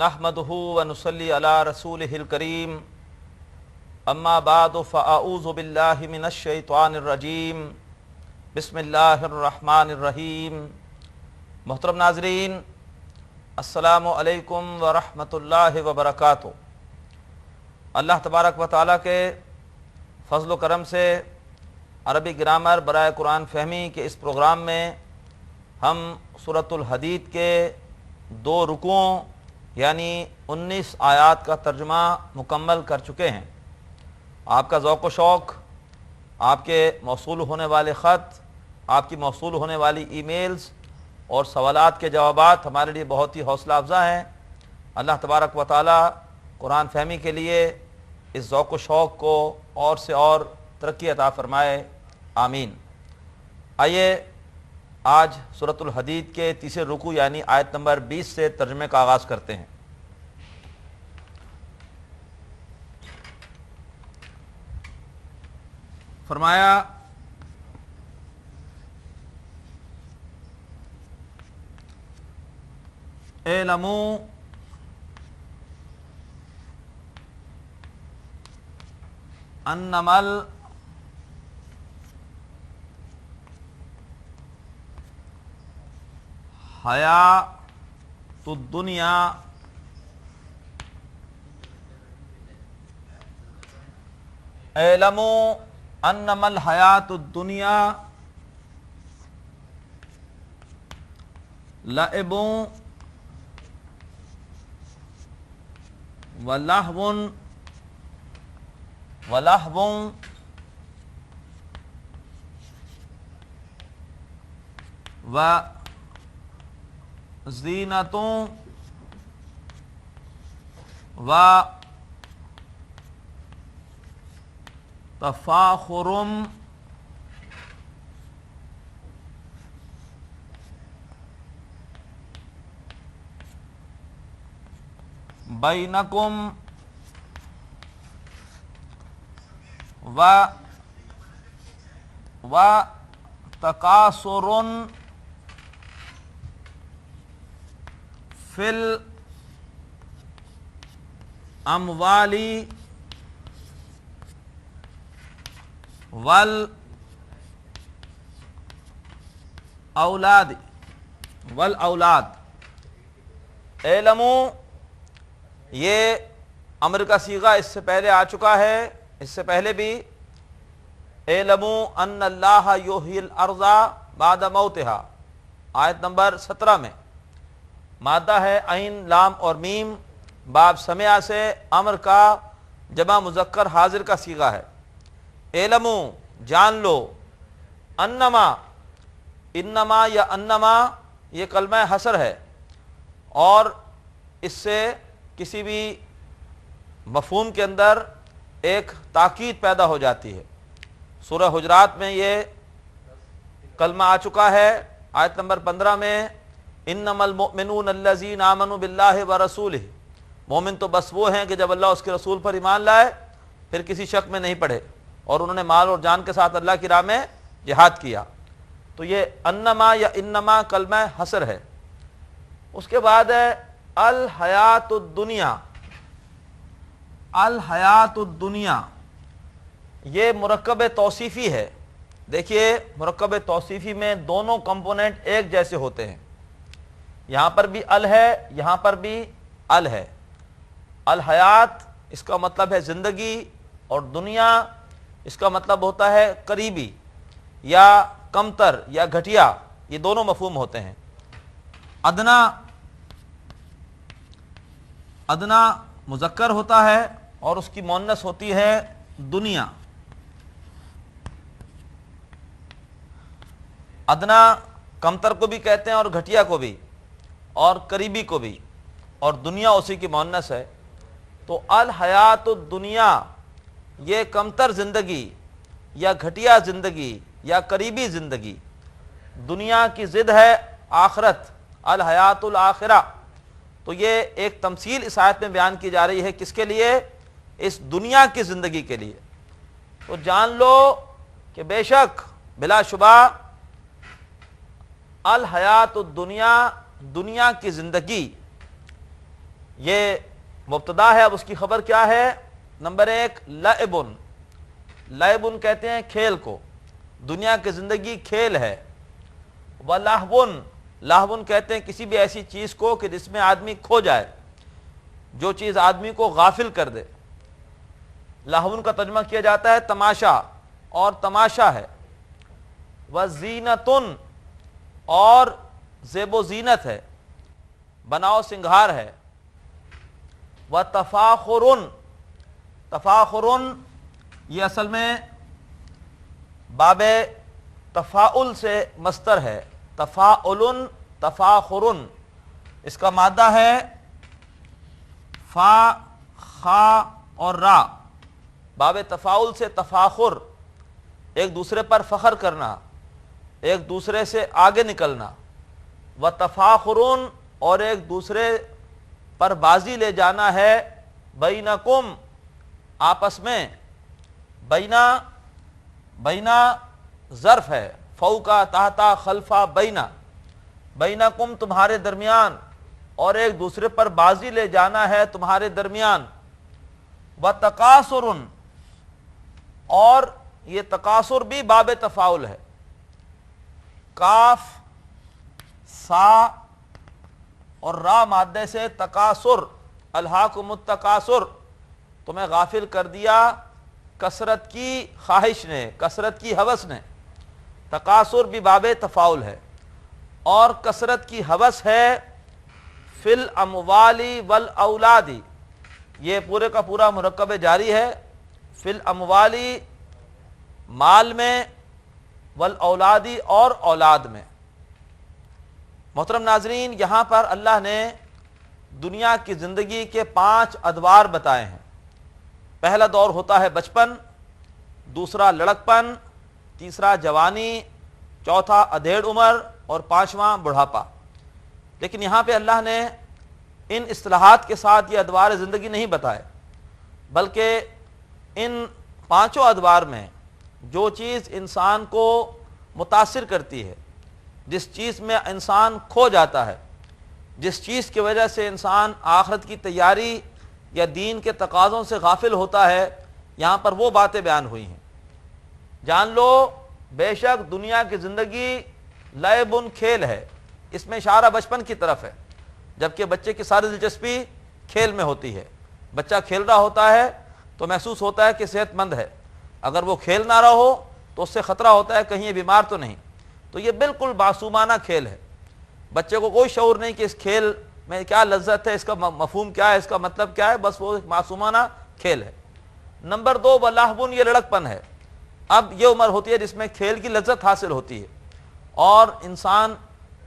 نحمدہ و نصلی علی رسولہ الکریم اما بعد فاعوذ باللہ من الشیطان الرجیم بسم اللہ الرحمن الرحیم۔ محترم ناظرین، السلام علیکم ورحمۃ اللہ وبرکاتہ۔ اللہ تبارک و تعالیٰ کے فضل و کرم سے عربی گرامر برائے قرآن فہمی کے اس پروگرام میں ہم سورۃ الحدید کے 2 رکوعوں یعنی 19 آیات کا ترجمہ مکمل کر چکے ہیں۔ آپ کا ذوق و شوق، آپ کے موصول ہونے والے خط، آپ کی موصول ہونے والی ای میلز اور سوالات کے جوابات ہمارے لیے بہت ہی حوصلہ افزا ہیں۔ اللہ تبارک و تعالی قرآن فہمی کے لیے اس ذوق و شوق کو اور سے اور ترقی عطا فرمائے، آمین۔ آئیے آج سورۃ الحدید کے تیسرے رکوع یعنی آیت نمبر 20 سے ترجمے کا آغاز کرتے ہیں۔ فرمایا اعلموا انما حیات الدنیا اعلموا انما الحیات الدنیا لعب ولہو وزینۃ وتفاخر بینکم وتکاثر فی الاموال والاولاد۔ اعلموا، یہ امر کا صیغہ اس سے پہلے آ چکا ہے، اس سے پہلے بھی اعلموا ان اللہ یحیی الارض بعد موتہا، آیت نمبر 17 میں مادہ ہے عین لام اور میم، باب سمع سے امر کا جمع مذکر حاضر کا صیغہ ہے۔ اعلموا، جان لو، انما یا انما یہ کلمہ حصر ہے اور اس سے کسی بھی مفہوم کے اندر ایک تاکید پیدا ہو جاتی ہے۔ سورہ حجرات میں یہ کلمہ آ چکا ہے، آیت نمبر 15 میں انما المؤمنون الذین آمنوا باللہ ورسولہ، مومن تو بس وہ ہیں کہ جب اللہ اس کے رسول پر ایمان لائے پھر کسی شک میں نہیں پڑے اور انہوں نے مال اور جان کے ساتھ اللہ کی راہ میں جہاد کیا۔ تو یہ انما یا انما کلمہ حصر ہے۔ اس کے بعد ہے الحیات الدنیا۔ الحیات الدنیا یہ مرکب توصیفی ہے۔ دیکھیے مرکب توصیفی میں دونوں کمپوننٹ ایک جیسے ہوتے ہیں، یہاں پر بھی ال ہے، یہاں پر بھی ال ہے۔ الحیات اس کا مطلب ہے زندگی اور دنیا اس کا مطلب ہوتا ہے قریبی یا کمتر یا گھٹیا، یہ دونوں مفہوم ہوتے ہیں۔ ادنا مذکر ہوتا ہے اور اس کی مؤنث ہوتی ہے دنیا۔ ادنا کمتر کو بھی کہتے ہیں اور گھٹیا کو بھی اور قریبی کو بھی، اور دنیا اسی کی مؤنث ہے۔ تو الحیات الدنیا یہ کمتر زندگی یا گھٹیا زندگی یا قریبی زندگی، دنیا کی ضد ہے آخرت، الحیات الآخرہ۔ تو یہ ایک تمثیل اس آیت میں بیان کی جا رہی ہے، کس کے لیے؟ اس دنیا کی زندگی کے لیے۔ تو جان لو کہ بے شک بلا شبہ الحیات الدنیا، دنیا کی زندگی، یہ مبتدا ہے. اب اس کی خبر کیا ہے؟ نمبر 1 لعبن. لعبن کہتے ہیں کھیل کو، دنیا کی زندگی کھیل ہے. ولہون، لہون کہتے ہیں کسی بھی ایسی چیز کو کہ جس میں آدمی کھو جائے، جو چیز آدمی کو غافل کر دے. لہون کا ترجمہ کیا جاتا ہے تماشا، اور تماشا ہے. وزینتن، اور زیب و زینت ہے، بناؤ سنگھار ہے. وتفاخرن، تفاخرن یہ اصل میں باب تفاعل سے مصدر ہے. تفاعل، تفاخرن، اس کا مادہ ہے فا، خا اور را. باب تفاعل سے تفاخر، ایک دوسرے پر فخر کرنا، ایک دوسرے سے آگے نکلنا. و تفاخرن، اور ایک دوسرے پر بازی لے جانا ہے. بینکم، آپس میں. بینا ظرف ہے، فوقا، تحتا، خلفا، بینکم تمہارے درمیان، اور ایک دوسرے پر بازی لے جانا ہے تمہارے درمیان. وتکاثر، اور یہ تکاثر بھی باب تفاعل ہے. کاف، سا اور را مادے سے تکاثر، الہاکم التکاثر، تمہیں غافل کر دیا کثرت کی خواہش نے، کثرت کی ہوس نے. تکاثر بھی باب تفاعل ہے. اور کثرت کی ہوس ہے فی الاموال والاولاد، یہ پورے کا پورا مرکب جاری ہے. فی الاموال، مال میں، والاولادی، اور اولاد میں. محترم ناظرین، یہاں پر اللہ نے دنیا کی زندگی کے 5 ادوار بتائے ہیں. پہلا دور ہوتا ہے بچپن، دوسرا لڑکپن، تیسرا جوانی، چوتھا ادھیڑ عمر، اور 5واں بڑھاپا. لیکن یہاں پہ اللہ نے ان اصطلاحات کے ساتھ یہ ادوار زندگی نہیں بتائے، بلکہ ان 5 ادوار میں جو چیز انسان کو متاثر کرتی ہے، جس چیز میں انسان کھو جاتا ہے، جس چیز کی وجہ سے انسان آخرت کی تیاری یا دین کے تقاضوں سے غافل ہوتا ہے، یہاں پر وہ باتیں بیان ہوئی ہیں. جان لو بے شک دنیا کی زندگی لعبن، کھیل ہے. اس میں اشارہ بچپن کی طرف ہے، جبکہ بچے کی ساری دلچسپی کھیل میں ہوتی ہے. بچہ کھیل رہا ہوتا ہے تو محسوس ہوتا ہے کہ صحت مند ہے. اگر وہ کھیل نہ رہا ہو تو اس سے خطرہ ہوتا ہے کہیں یہ بیمار تو نہیں. تو یہ بالکل معصومانہ کھیل ہے. بچے کو کوئی شعور نہیں کہ اس کھیل میں کیا لذت ہے، اس کا مفہوم کیا ہے، اس کا مطلب کیا ہے، بس وہ ایک معصومانہ کھیل ہے. نمبر 2 ولہون، یہ لڑکپن ہے. اب یہ عمر ہوتی ہے جس میں کھیل کی لذت حاصل ہوتی ہے، اور انسان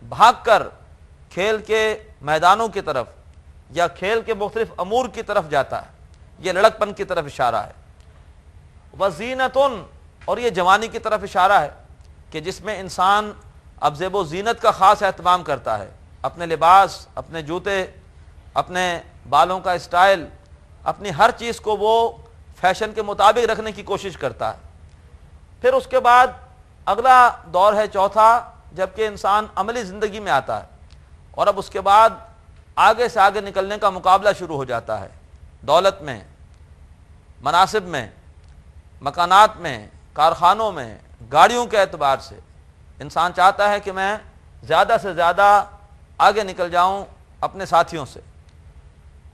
بھاگ کر کھیل کے میدانوں کی طرف یا کھیل کے مختلف امور کی طرف جاتا ہے. یہ لڑکپن کی طرف اشارہ ہے. وزینتن، اور یہ جوانی کی طرف اشارہ ہے کہ جس میں انسان اب زیب و زینت کا خاص اہتمام کرتا ہے. اپنے لباس، اپنے جوتے، اپنے بالوں کا اسٹائل، اپنی ہر چیز کو وہ فیشن کے مطابق رکھنے کی کوشش کرتا ہے. پھر اس کے بعد اگلا دور ہے چوتھا، جبکہ انسان عملی زندگی میں آتا ہے، اور اب اس کے بعد آگے سے آگے نکلنے کا مقابلہ شروع ہو جاتا ہے. دولت میں، مناصب میں، مکانات میں، کارخانوں میں، گاڑیوں کے اعتبار سے انسان چاہتا ہے کہ میں زیادہ سے زیادہ آگے نکل جاؤں اپنے ساتھیوں سے.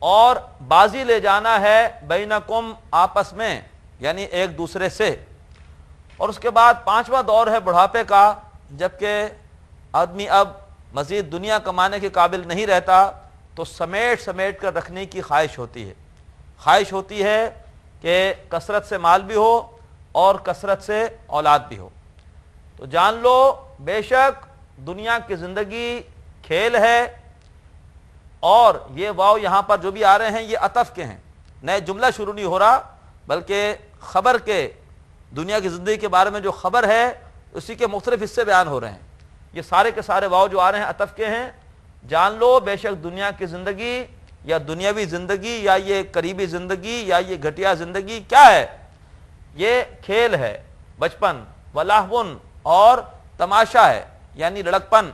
اور بازی لے جانا ہے بینکم، آپس میں، یعنی ایک دوسرے سے. اور اس کے بعد 5واں دور ہے بڑھاپے کا، جبکہ آدمی اب مزید دنیا کمانے کے قابل نہیں رہتا تو سمیٹ سمیٹ کر رکھنے کی خواہش ہوتی ہے. خواہش ہوتی ہے کہ کثرت سے مال بھی ہو اور کثرت سے اولاد بھی ہو. تو جان لو بے شک دنیا کی زندگی کھیل ہے. اور یہ واو یہاں پر جو بھی آ رہے ہیں یہ عطف کے ہیں، نئے جملہ شروع نہیں ہو رہا، بلکہ خبر کے، دنیا کی زندگی کے بارے میں جو خبر ہے اسی کے مختلف حصے بیان ہو رہے ہیں. یہ سارے کے سارے واو جو آ رہے ہیں عطف کے ہیں. جان لو بے شک دنیا کی زندگی یا دنیاوی زندگی یا یہ قریبی زندگی یا یہ گھٹیا زندگی کیا ہے؟ یہ کھیل ہے، بچپن، ولہون، اور تماشا ہے یعنی لڑکپن.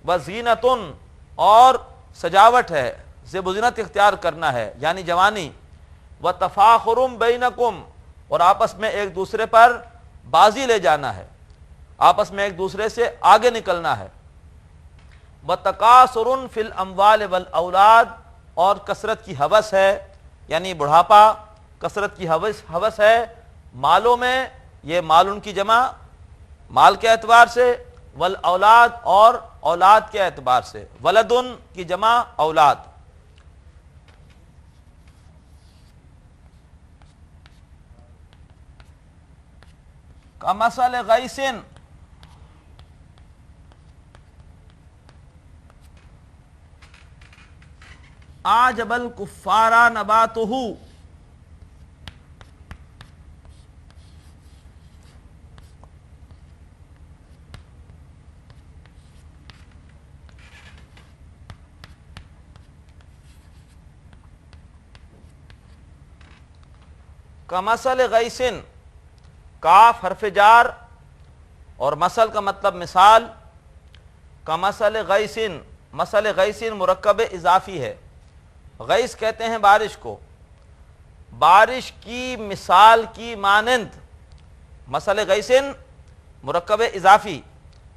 وزینتن، اور سجاوٹ ہے، زیب اختیار کرنا ہے یعنی جوانی، وتفاخر بینکم، اور آپس میں ایک دوسرے پر بازی لے جانا ہے، آپس میں ایک دوسرے سے آگے نکلنا ہے، وتکاثر فی الاموال والاولاد، اور کثرت کی ہوس ہے یعنی بڑھاپا، کثرت کی ہوس ہے مالوں میں، یہ مالن کی جمع مال کے اعتبار سے، والاولاد اور اولاد کے اعتبار سے، ولدن کی جمع اولاد۔ کمثل غیث، اعجب الکفار نباتہ، کمثل غیث، کاف حرف جار اور مثل کا مطلب مثال، کمثل غیث، مثل غیث مرکب اضافی ہے، غیث کہتے ہیں بارش کو، بارش کی مثال کی مانند، مثل غیث مرکب اضافی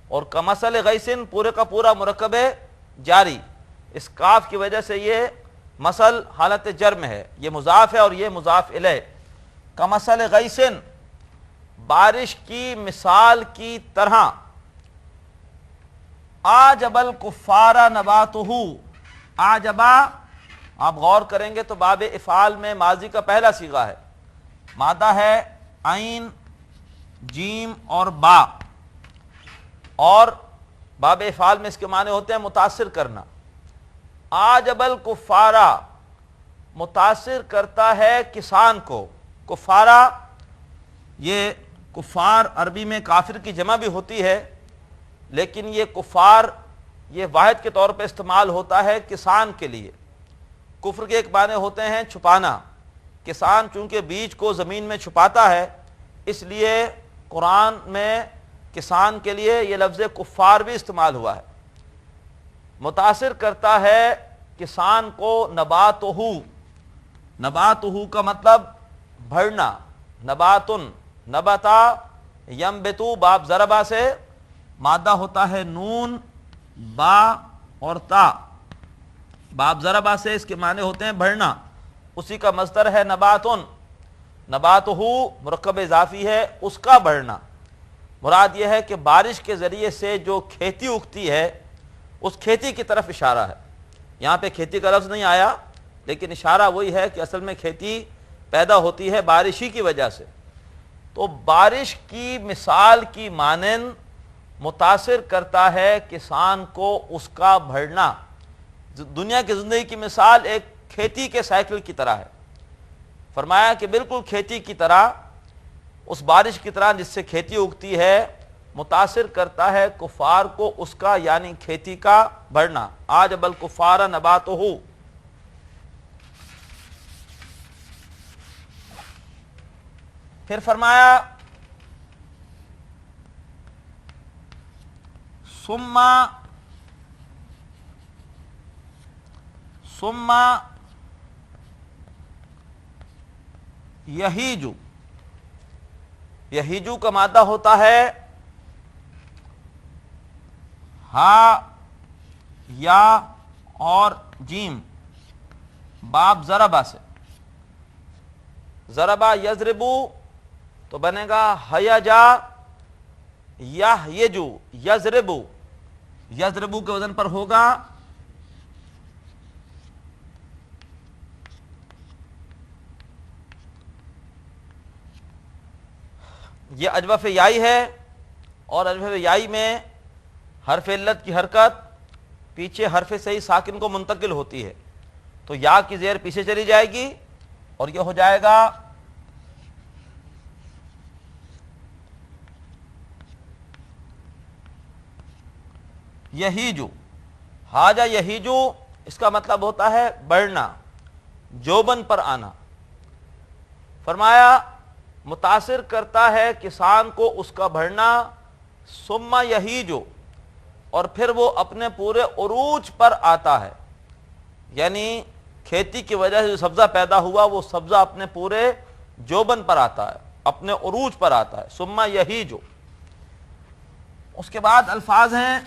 اور کمثل غیث پورے کا پورا مرکب جاری، اس کاف کی وجہ سے یہ مثل حالت جر میں ہے، یہ مضاف ہے اور یہ مضاف الیہ، کمثل غیث بارش کی مثال کی طرح، اعجب الکفار نباتہ، اعجبا آپ غور کریں گے تو باب افعال میں ماضی کا پہلا صیغہ ہے، مادہ ہے عین جیم اور با، اور باب افعال میں اس کے معنی ہوتے ہیں متاثر کرنا، اعجب الکفارا متاثر کرتا ہے کسان کو، کفارا یہ کفار عربی میں کافر کی جمع بھی ہوتی ہے، لیکن یہ کفار یہ واحد کے طور پہ استعمال ہوتا ہے کسان کے لیے، کفر کے ایک معنی ہوتے ہیں چھپانا، کسان چونکہ بیج کو زمین میں چھپاتا ہے اس لیے قرآن میں کسان کے لیے یہ لفظ کفار بھی استعمال ہوا ہے، متاثر کرتا ہے کسان کو نباتہ، نباتہ کا مطلب بڑھنا، نباتن نبتا ینبتو باب ضربہ سے مادہ ہوتا ہے نون با اور تا، باب ضربہ سے اس کے معنی ہوتے ہیں بڑھنا، اسی کا مصدر ہے نباتن، نباتہ مرکب اضافی ہے اس کا بڑھنا، مراد یہ ہے کہ بارش کے ذریعے سے جو کھیتی اگتی ہے اس کھیتی کی طرف اشارہ ہے، یہاں پہ کھیتی کا لفظ نہیں آیا لیکن اشارہ وہی ہے کہ اصل میں کھیتی پیدا ہوتی ہے بارش ہی کی وجہ سے، تو بارش کی مثال کی مانند متاثر کرتا ہے کسان کو اس کا بڑھنا، دنیا کی زندگی کی مثال ایک کھیتی کے سائیکل کی طرح ہے، فرمایا کہ بالکل کھیتی کی طرح، اس بارش کی طرح جس سے کھیتی اگتی ہے، متاثر کرتا ہے کفار کو اس کا یعنی کھیتی کا بڑھنا، اعجب الکفار نباتہ۔ پھر فرمایا ثم یہیجو، یہیجو کا مادہ ہوتا ہے ہا یا اور جیم باب ضربہ سے، ضربہ یضربو تو بنے گا ہیجا یہیجو، یضربو، یضربو کے وزن پر ہوگا یہ اجوف یائی ہے، اور اجوف یائی میں حرف علت کی حرکت پیچھے حرف صحیح ساکن کو منتقل ہوتی ہے، تو یا کی زیر پیچھے چلی جائے گی اور یہ ہو جائے گا یہیجو، حاجہ یہیجو اس کا مطلب ہوتا ہے بڑھنا، جوبن پر آنا، فرمایا متاثر کرتا ہے کسان کو اس کا بڑھنا، ثم یہیجو اور پھر وہ اپنے پورے عروج پر آتا ہے، یعنی کھیتی کی وجہ سے جو سبزہ پیدا ہوا وہ سبزہ اپنے پورے جوبن پر آتا ہے، اپنے عروج پر آتا ہے. ثم یہیج. اس کے بعد الفاظ ہیں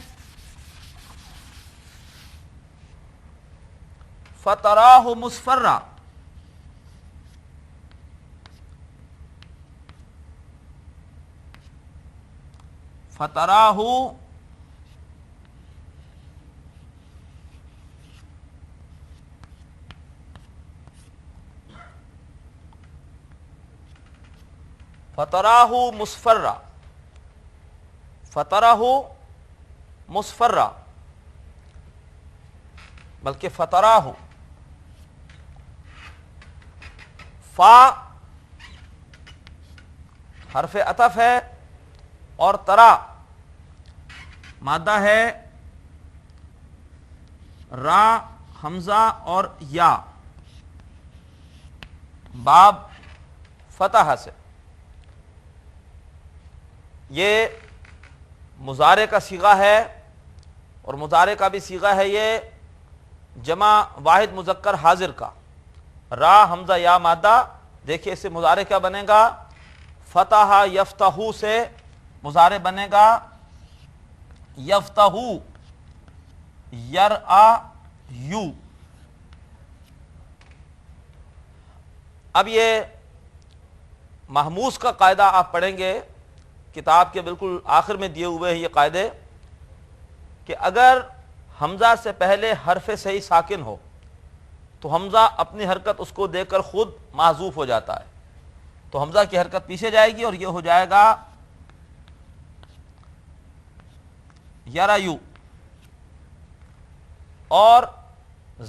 فتراہ مصفرا. فتراہ فتراہ مصفرا. فتراہ مصفرا بلکہ فتراہ. فا حرف عطف ہے اور ترا مادہ ہے را حمزہ اور یا باب فتح سے. یہ مضارع کا صیغہ ہے اور مضارع کا بھی صیغہ ہے یہ جمع واحد مذکر حاضر کا. را حمزہ یا مادہ. دیکھیے اس سے مضارع کیا بنے گا؟ فتح یفتحو سے مضارع بنے گا یفتحو یرآ یو. اب یہ محموس کا قاعدہ آپ پڑھیں گے کتاب کے بالکل آخر میں دیے ہوئے ہیں یہ قاعدے کہ اگر حمزہ سے پہلے حرف صحیح ساکن ہو تو حمزہ اپنی حرکت اس کو دے کر خود محذوف ہو جاتا ہے. تو حمزہ کی حرکت پیچھے جائے گی اور یہ ہو جائے گا یرایو. اور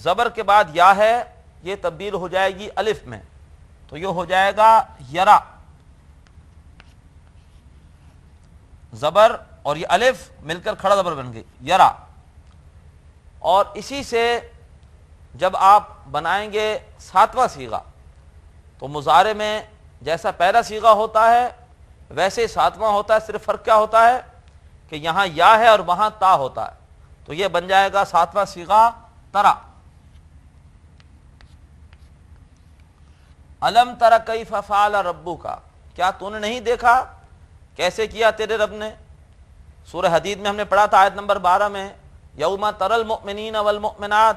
زبر کے بعد یا ہے یہ تبدیل ہو جائے گی الف میں تو یہ ہو جائے گا یرا. زبر اور یہ الف مل کر کھڑا زبر بن گئی یرا. اور اسی سے جب آپ بنائیں گے ساتواں صیغہ تو مضارع میں جیسا پہلا صیغہ ہوتا ہے ویسے ساتواں ہوتا ہے. صرف فرق کیا ہوتا ہے کہ یہاں یا ہے اور وہاں تا ہوتا ہے. تو یہ بن جائے گا ساتواں صیغہ ترا. الم تر کیف فعل ربک. کیا تو نے نہیں دیکھا کیسے کیا تیرے رب نے؟ سورہ حدید میں ہم نے پڑھا تھا آیت نمبر 12 میں یوم تری المؤمنین والمؤمنات.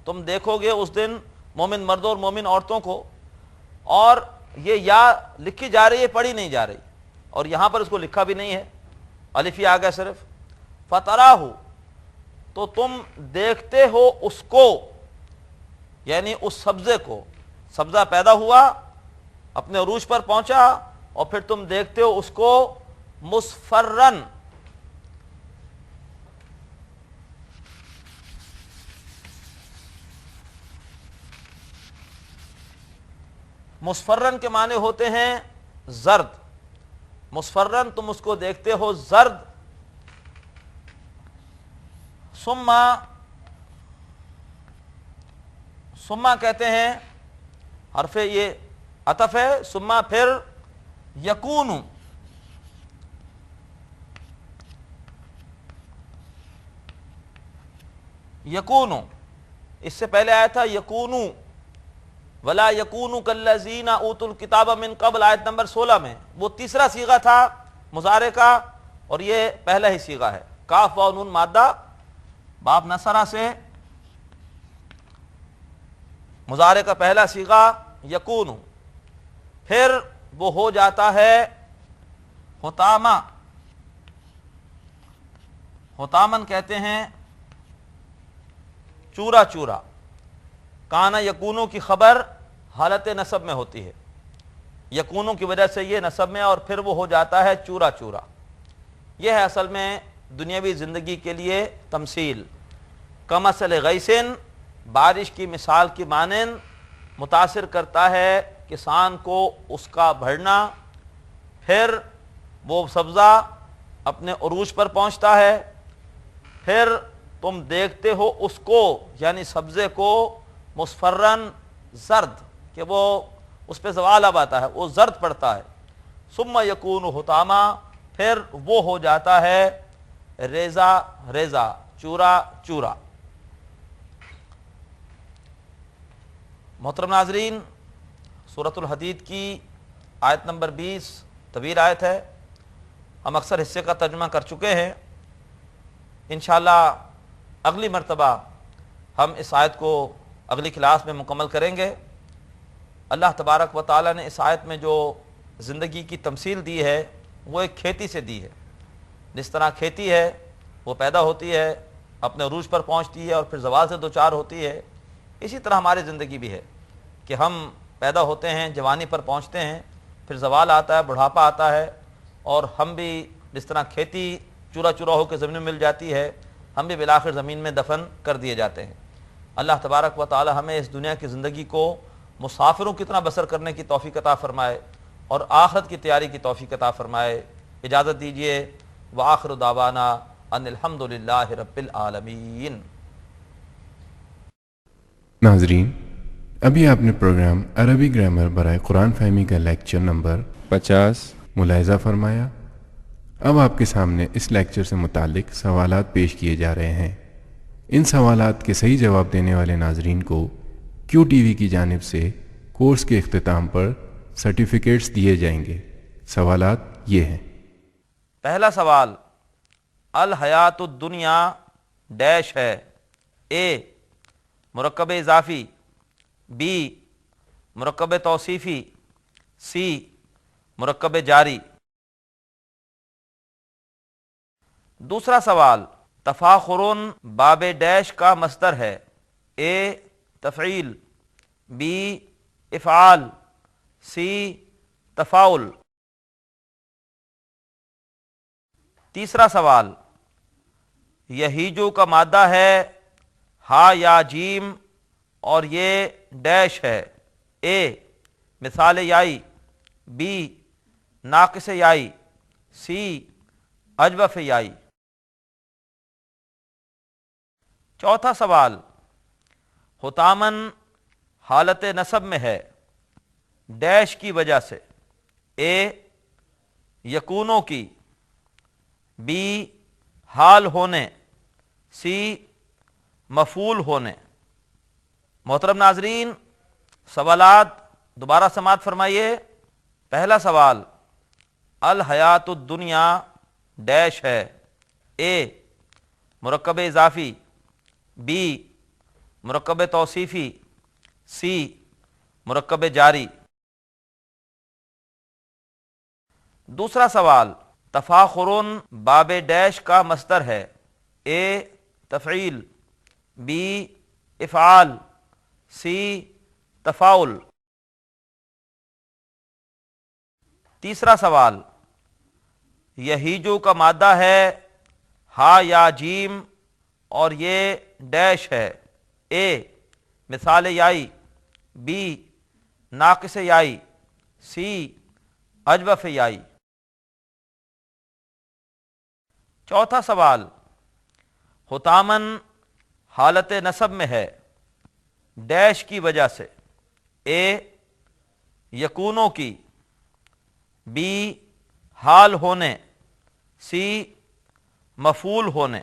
تم دیکھو گے اس دن مومن مردوں اور مومن عورتوں کو. اور یہ یا لکھی جا رہی ہے پڑھی نہیں جا رہی اور یہاں پر اس کو لکھا بھی نہیں ہے الف ہی آ گیا صرف. فتراہ تو تم دیکھتے ہو اس کو یعنی اس سبزے کو. سبزہ پیدا ہوا اپنے عروج پر پہنچا اور پھر تم دیکھتے ہو اس کو مصفرن. مصفرن کے معنی ہوتے ہیں زرد. مصفرن تم اس کو دیکھتے ہو زرد. ثم کہتے ہیں حرف یہ عطف ہے. ثم پھر یکون. یکون اس سے پہلے آیا تھا یکون ولا یکونوا کالذین اوتوا الکتاب من قبل آیت نمبر 16 میں. وہ تیسرا صیغہ تھا مضارع کا اور یہ پہلا ہی صیغہ ہے. کاف واو نون مادہ باب نصرہ سے مضارع کا پہلا صیغہ یکون. پھر وہ ہو جاتا ہے حطامہ. حطامن کہتے ہیں چورا چورا. کانا یکونوں کی خبر حالت نصب میں ہوتی ہے. یکونوں کی وجہ سے یہ نصب میں اور پھر وہ ہو جاتا ہے چورا چورا. یہ ہے اصل میں دنیاوی زندگی کے لیے تمثیل. کمثل غیث بارش کی مثال کی مانند متاثر کرتا ہے کسان کو اس کا بڑھنا. پھر وہ سبزہ اپنے عروج پر پہنچتا ہے. پھر تم دیکھتے ہو اس کو یعنی سبزے کو مصفرن زرد کہ وہ اس پہ زوال اب آتا ہے وہ زرد پڑتا ہے. ثم یکون حطاما پھر وہ ہو جاتا ہے ریزا ریزا چورا چورا. محترم ناظرین، سورۃ الحدید کی آیت نمبر 20 طویل آیت ہے، ہم اکثر حصے کا ترجمہ کر چکے ہیں۔ انشاءاللہ اگلی مرتبہ ہم اس آیت کو اگلی کلاس میں مکمل کریں گے۔ اللہ تبارک و تعالیٰ نے اس آیت میں جو زندگی کی تمثیل دی ہے وہ ایک کھیتی سے دی ہے۔ جس طرح کھیتی ہے وہ پیدا ہوتی ہے، اپنے عروج پر پہنچتی ہے اور پھر زوال سے دوچار ہوتی ہے، اسی طرح ہماری زندگی بھی ہے کہ ہم پیدا ہوتے ہیں، جوانی پر پہنچتے ہیں، پھر زوال آتا ہے، بڑھاپا آتا ہے، اور ہم بھی جس طرح کھیتی چورا چورا ہو کے زمین میں مل جاتی ہے، ہم بھی بالآخر زمین میں دفن کر دیے جاتے ہیں۔ اللہ تبارک و تعالی ہمیں اس دنیا کی زندگی کو مسافروں کی طرح بسر کرنے کی توفیق عطا فرمائے اور آخرت کی تیاری کی توفیق عطا فرمائے۔ اجازت دیجیے، وآخر دعوانا ان الحمد للہ رب العالمین۔ ناظرین، ابھی آپ نے پروگرام عربی گرامر برائے قرآن فہمی کا لیکچر نمبر 50 ملاحظہ فرمایا۔ اب آپ کے سامنے اس لیکچر سے متعلق سوالات پیش کیے جا رہے ہیں۔ ان سوالات کے صحیح جواب دینے والے ناظرین کو کیو ٹی وی کی جانب سے کورس کے اختتام پر سرٹیفکیٹس دیے جائیں گے۔ سوالات یہ ہیں۔ پہلا سوال، الحیات الدنیا ڈیش ہے؟ اے مرکب اضافی، بی مرکب توصیفی، سی مرکب جاری۔ دوسرا سوال، تفاخرن باب ڈیش کا مصدر ہے؟ اے تفعیل، بی افعال، سی تفاعل۔ تیسرا سوال، یہیجو کا مادہ ہے ہا یا جیم اور یہ ڈیش ہے؟ اے مثال یائی، بی ناقص یائی، سی اجوف یائی۔ چوتھا سوال، حتامن حالت نصب میں ہے ڈیش کی وجہ سے؟ اے یکونوں کی، بی حال ہونے، سی مفعول ہونے۔ محترم ناظرین، سوالات دوبارہ سماعت فرمائیے۔ پہلا سوال، الحیات الدنیا ڈیش ہے؟ اے مرکب اضافی، بی مرکب توصیفی، سی مرکب جاری۔ دوسرا سوال، تفاخرن باب ڈیش کا مصدر ہے؟ اے تفعیل، بی افعال، سی تفاعل۔ تیسرا سوال، یہیجو کا مادہ ہے ہا یا جیم اور یہ ڈیش ہے؟ اے مثال یائی، بی ناقص یائی، سی اجوف یائی۔ چوتھا سوال، حتامن حالت نصب میں ہے ڈیش کی وجہ سے؟ اے یکونوں کی، بی حال ہونے، سی مفعول ہونے۔